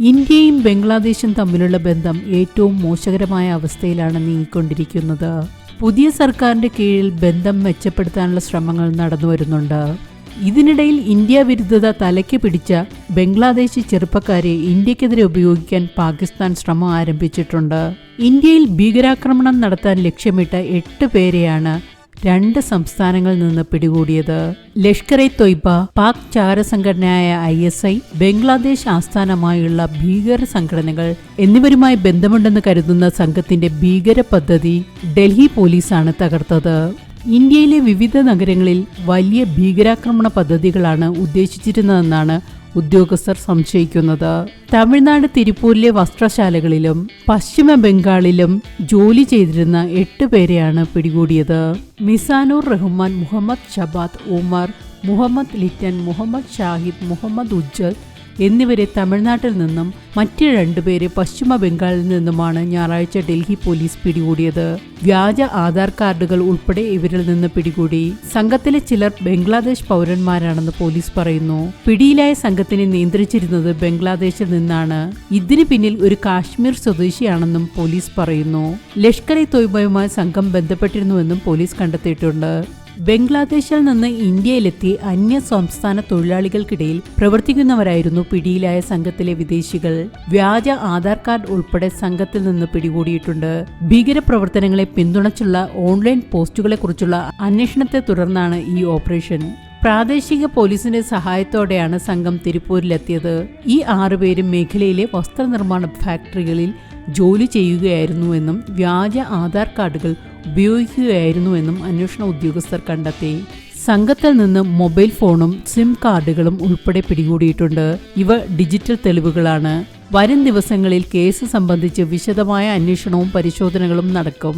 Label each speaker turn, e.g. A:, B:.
A: ഇന്ത്യയും ബംഗ്ലാദേശും തമ്മിലുള്ള ബന്ധം ഏറ്റവും മോശകരമായ അവസ്ഥയിലാണ് നീങ്ങിക്കൊണ്ടിരിക്കുന്നത്. പുതിയ സർക്കാരിന്റെ കീഴിൽ ബന്ധം മെച്ചപ്പെടുത്താനുള്ള ശ്രമങ്ങൾ നടന്നുവരുന്നുണ്ട്. ഇതിനിടയിൽ ഇന്ത്യ വിരുദ്ധത തലയ്ക്ക് പിടിച്ച ബംഗ്ലാദേശി ചെറുപ്പക്കാരെ ഇന്ത്യക്കെതിരെ ഉപയോഗിക്കാൻ പാകിസ്ഥാൻ ശ്രമം ആരംഭിച്ചിട്ടുണ്ട്. ഇന്ത്യയിൽ ഭീകരാക്രമണം നടത്താൻ ലക്ഷ്യമിട്ട 8 പേരെയാണ് 2 സംസ്ഥാനങ്ങളിൽ നിന്ന് പിടികൂടിയത്. ലഷ്കർ-ഇ-തൊയ്ബ, പാക് ചാരസംഘടനയായ ISI, ബംഗ്ലാദേശ് ആസ്ഥാനമായുള്ള ഭീകര സംഘടനകൾ എന്നിവരുമായി ബന്ധമുണ്ടെന്ന് കരുതുന്ന സംഘത്തിന്റെ ഭീകര പദ്ധതി ഡൽഹി പോലീസാണ് തകർത്തത്. ഇന്ത്യയിലെ വിവിധ നഗരങ്ങളിൽ വലിയ ഭീകരാക്രമണ പദ്ധതികളാണ് ഉദ്ദേശിച്ചിരുന്നതെന്നാണ് ഉദ്യോഗസ്ഥർ സംശയിക്കുന്നത്. തമിഴ്നാട് തിരുപ്പൂരിലെ വസ്ത്രശാലകളിലും പശ്ചിമ ബംഗാളിലും ജോലി ചെയ്തിരുന്ന 8 പേരെയാണ് പിടികൂടിയത്. മിസാനൂർ റഹ്മാൻ, മുഹമ്മദ് ഷബാത്ത് ഉമർ, മുഹമ്മദ് ലിറ്റൻ, മുഹമ്മദ് ഷാഹിദ്, മുഹമ്മദ് ഉജ്ജൽ എന്നിവരെ തമിഴ്നാട്ടിൽ നിന്നും മറ്റ് 2 പേരെ പശ്ചിമ ബംഗാളിൽ നിന്നുമാണ് ഞായറാഴ്ച ഡൽഹി പോലീസ് പിടികൂടിയത്. വ്യാജ ആധാർ കാർഡുകൾ ഉൾപ്പെടെ ഇവരിൽ നിന്ന് പിടികൂടി. സംഘത്തിലെ ചിലർ ബംഗ്ലാദേശ് പൗരന്മാരാണെന്ന് പോലീസ് പറയുന്നു. പിടിയിലായ സംഘത്തിനെ നിയന്ത്രിച്ചിരുന്നത് ബംഗ്ലാദേശിൽ നിന്നാണ്. ഇതിന് പിന്നിൽ ഒരു കാശ്മീർ സ്വദേശിയാണെന്നും പോലീസ് പറയുന്നു. ലഷ്കർ-ഇ-തൊയ്ബയുമായി സംഘം ബന്ധപ്പെട്ടിരുന്നുവെന്നും പോലീസ് കണ്ടെത്തിയിട്ടുണ്ട്. ബംഗ്ലാദേശിൽ നിന്ന് ഇന്ത്യയിലെത്തി അന്യ സംസ്ഥാന തൊഴിലാളികൾക്കിടയിൽ പ്രവർത്തിക്കുന്നവരായിരുന്നു പിടിയിലായ സംഘത്തിലെ വിദേശികൾ. വ്യാജ ആധാർ കാർഡ് ഉൾപ്പെടെ സംഘത്തിൽ നിന്ന് പിടികൂടിയിട്ടുണ്ട്. ഭീകരപ്രവർത്തനങ്ങളെ പിന്തുണച്ചുള്ള ഓൺലൈൻ പോസ്റ്റുകളെക്കുറിച്ചുള്ള അന്വേഷണത്തെ തുടർന്നാണ് ഈ ഓപ്പറേഷൻ. പ്രാദേശിക പോലീസിന്റെ സഹായത്തോടെയാണ് സംഘം തിരുപ്പൂരിലെത്തിയത്. ഈ 6 പേരും മേഖലയിലെ വസ്ത്രനിർമ്മാണ ഫാക്ടറികളിൽ ജോലി ചെയ്യുകയായിരുന്നുവെന്നും വ്യാജ ആധാർ കാർഡുകൾ ഉപയോഗിക്കുകയായിരുന്നുവെന്നും അന്വേഷണ ഉദ്യോഗസ്ഥർ കണ്ടെത്തി. സംഘത്തിൽ നിന്ന് മൊബൈൽ ഫോണും സിം കാർഡുകളും ഉൾപ്പെടെ പിടികൂടിയിട്ടുണ്ട്. ഇവ ഡിജിറ്റൽ തെളിവുകളാണ്. വരും ദിവസങ്ങളിൽ കേസ് സംബന്ധിച്ച് വിശദമായ അന്വേഷണവും പരിശോധനകളും നടക്കും.